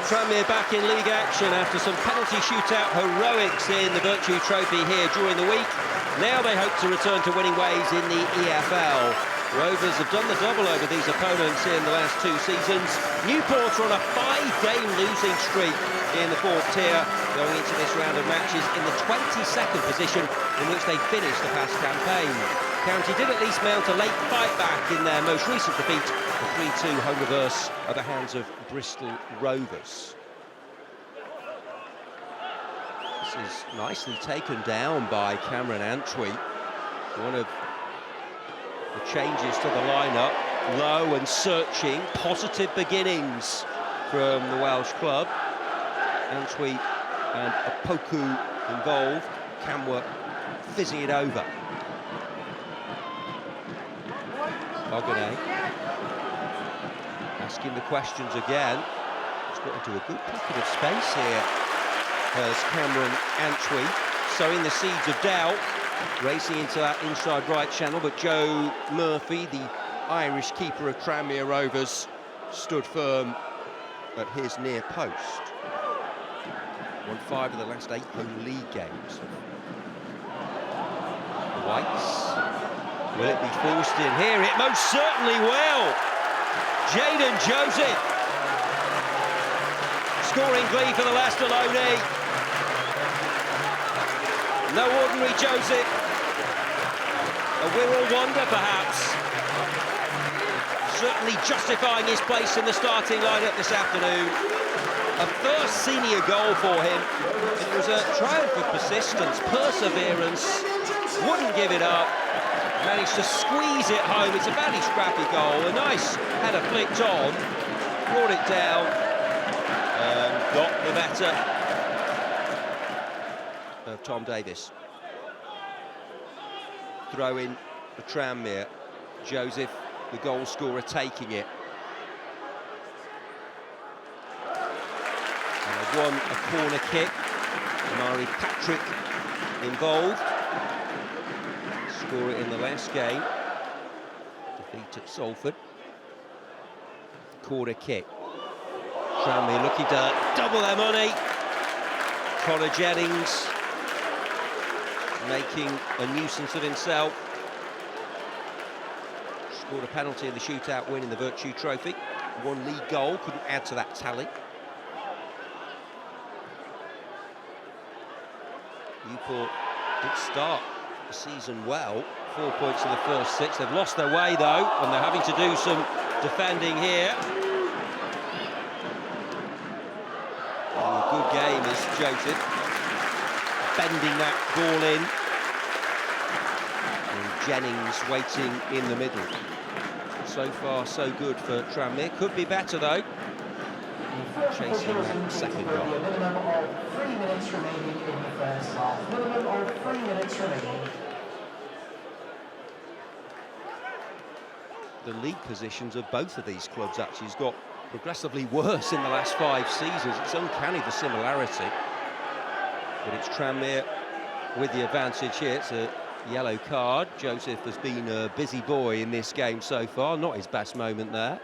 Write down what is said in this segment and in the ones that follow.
Tranmere back in league action after some penalty shootout heroics in the 𝗬𝗢𝗨𝗥𝗧 trophy here during the week. Now they hope to return to winning ways in the EFL. Rovers have done the double over these opponents in the last two seasons. Newport are on a 5-game losing streak in the fourth tier, going into this round of matches in the 22nd position in which they finished the past campaign. County did at least mount a late fight back in their most recent defeat, the 3-2 home reverse at the hands of Bristol Rovers. This is nicely taken down by 𝗤𝗏𝗏𝗧𝗏. One of the changes to the lineup, low and searching, positive beginnings from the Welsh club. 𝗏𝗏𝗏𝗧𝗏 and 𝗦𝗢𝗡𝗡𝗘𝗏𝗏 involved. 𝗤𝗏𝗏 fizzing it over. 𝗦𝗧𝗔𝗬 asking the questions again. He's got into a good pocket of space here as 𝗤𝗏𝗏𝗏𝗧𝗏, sowing the seeds of doubt, racing into that inside right channel, but Joe Murphy, the Irish keeper of Tranmere Rovers, stood firm at his near post. Won 5 of the last 8 home league games. The Whites. Will it be forced in here? It most certainly will. Jayden Joseph scoring glee for the Leicester loanee. No ordinary Joseph. A Wirral wonder, perhaps. Certainly justifying his place in the starting lineup this afternoon. A first senior goal for him. It was a triumph of persistence, perseverance. Wouldn't give it up. Managed to squeeze it home. It's a fairly scrappy goal. A nice header flicked on. Brought it down. And got the better of Tom Davies. Throw in for Tranmere. Joseph, the goal scorer, taking it. And they've won a corner kick. 𝗦𝗧𝗏𝗏𝗏𝗏 involved. Score it in the last game. Defeat at Salford. Corner kick. Tranmere looking to double their money. Conor Jennings making a nuisance of himself. Scored a penalty in the shootout win in the 𝗬𝗢𝗨𝗏𝗏𝗧𝗏 trophy. 1 league goal, couldn't add to that tally. Newport did start the season well. 4 points in the first 6. They've lost their way though, and they're having to do some defending here. A good game is Joseph, bending that ball in. And Jennings waiting in the middle. So far, so good for Tranmere. Could be better though. Chasing that second goal. Minimum of 3 minutes remaining in the first half. Minimum of 3 minutes remaining. The league positions of both of these clubs actually has got progressively worse in the last 5 seasons. It's uncanny, the similarity. But it's Tranmere with the advantage here. It's a yellow card. Joseph has been a busy boy in this game so far. Not his best moment there.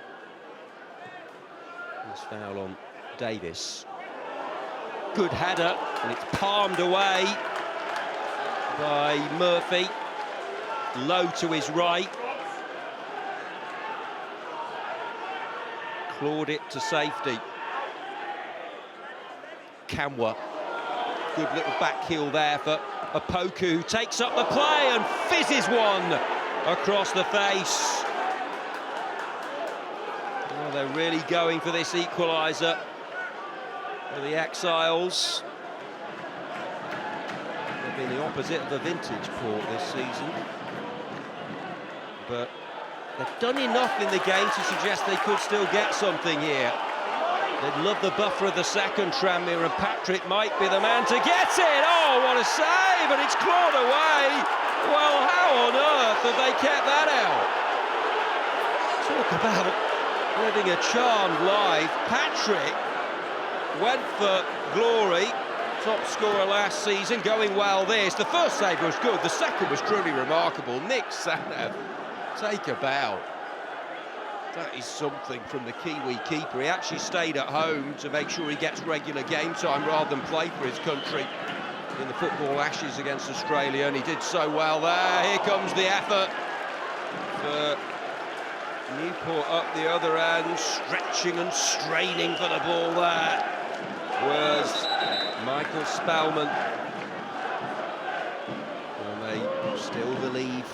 This foul on Davies. Good header, and it's palmed away by Murphy. Low to his right. Clawed it to safety. 𝗤𝗏𝗏𝗏𝗏𝗏. Good little back heel there for 𝗦𝗢𝗡𝗡𝗏𝗏, who takes up the play and fizzes one across the face. Oh, they're really going for this equaliser for the exiles. They've been the opposite of a vintage Port this season. But they've done enough in the game to suggest they could still get something here. They'd love the buffer of the second, Tranmere, and Patrick might be the man to get it. Oh, what a save, and it's clawed away. Well, how on earth have they kept that out? Talk about living a charmed life. Patrick went for glory. Top scorer last season, going well this. The first save was good, the second was truly remarkable. 𝗏𝗏𝗏𝗏𝗏𝗏𝗏, take a bow. That is something from the Kiwi keeper. He actually stayed at home to make sure he gets regular game time rather than play for his country in the Football Ashes against Australia, and he did so well there. Here comes the effort for Newport up the other end, stretching and straining for the ball there was 𝗦𝗨𝗣𝗥𝗧. And they still believe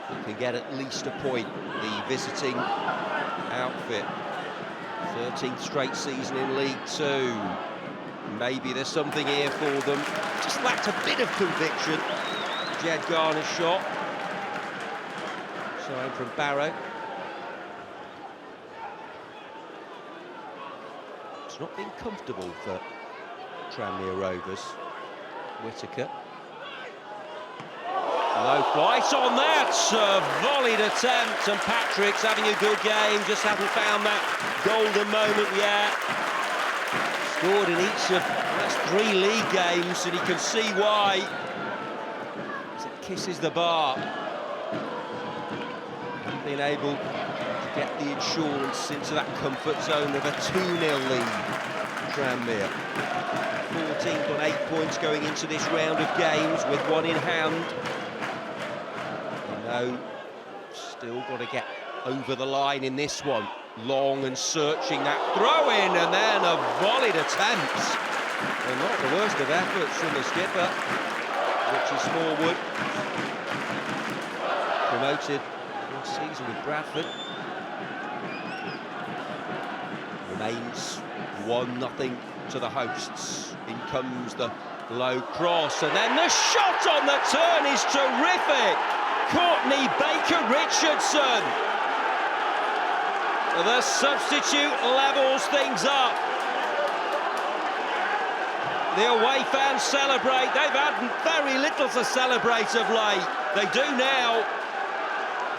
they can get at least a point, the visiting outfit. 13th straight season in League Two. Maybe there's something here for them. Just lacked a bit of conviction. 𝗬𝗢𝗪𝗏's shot. Sign from Barrow. It's not been comfortable for Tranmere Rovers. 𝗬𝗢𝗪𝗏. No flight on that. Volleyed attempt, and Patrick's having a good game. Just hasn't found that golden moment yet. Scored in each of the last 3 league games, and you can see why. As it kisses the bar. Hasn't been able to get the insurance into that comfort zone of a 2-0 lead. Tranmere 14 got 8 points going into this round of games with 1 in hand. No, still got to get over the line in this one. Long and searching, that throw in, and then a volleyed attempt. And not the worst of efforts from the skipper, Richie Smallwood. Promoted last season with Bradford. Remains 1-0 to the hosts. In comes the low cross, and then the shot on the turn is terrific. 𝗦𝗢𝗥𝗧, the substitute, levels things up. The away fans celebrate. They've had very little to celebrate of late. They do now.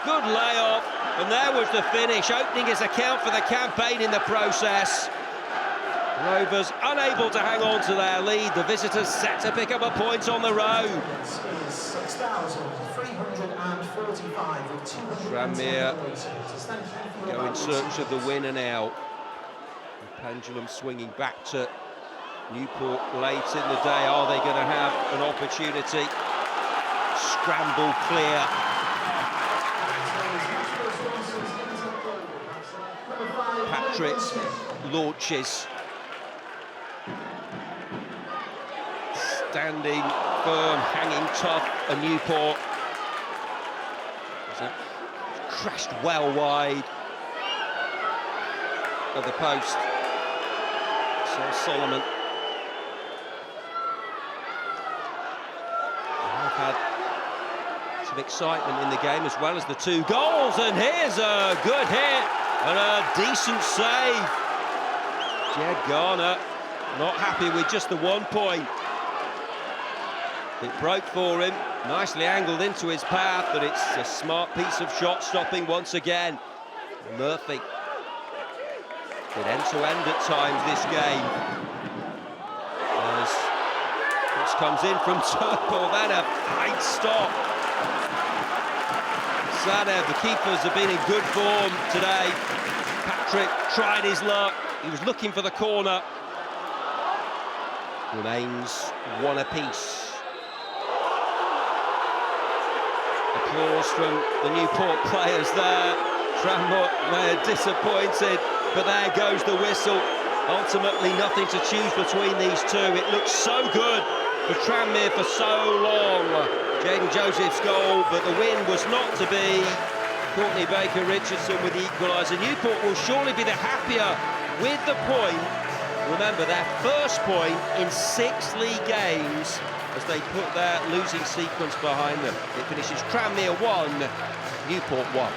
Good layoff, and there was the finish, opening his account for the campaign in the process. Rovers unable to hang on to their lead. The visitors set to pick up a point on the road. Tranmere go in search of the winner now. The pendulum swinging back to Newport late in the day. Are they going to have an opportunity? Scramble clear. Patrick launches. Standing firm, hanging tough, and Newport crashed well wide of the post. So Solomon have had some excitement in the game as well as the 2 goals, and here's a good hit and a decent save. 𝗬𝗢𝗪𝗏 not happy with just the 1 point. It broke for him, nicely angled into his path, but it's a smart piece of shot stopping once again. Murphy did end-to-end at times this game. As this comes in from Turple, then a great stop. 𝗬𝗪𝗏, the keepers have been in good form today. Patrick tried his luck, he was looking for the corner. Remains 1 apiece. Applause from the Newport players there. Tranmere disappointed, but there goes the whistle. Ultimately nothing to choose between these 2. It looked so good for Tranmere for so long. Jaden Joseph's goal, but the win was not to be. 𝗦𝗢𝗥𝗧 with the equaliser. Newport will surely be the happier with the point. Remember, their first point in 6 league games as they put their losing sequence behind them. It finishes Tranmere 1, Newport 1.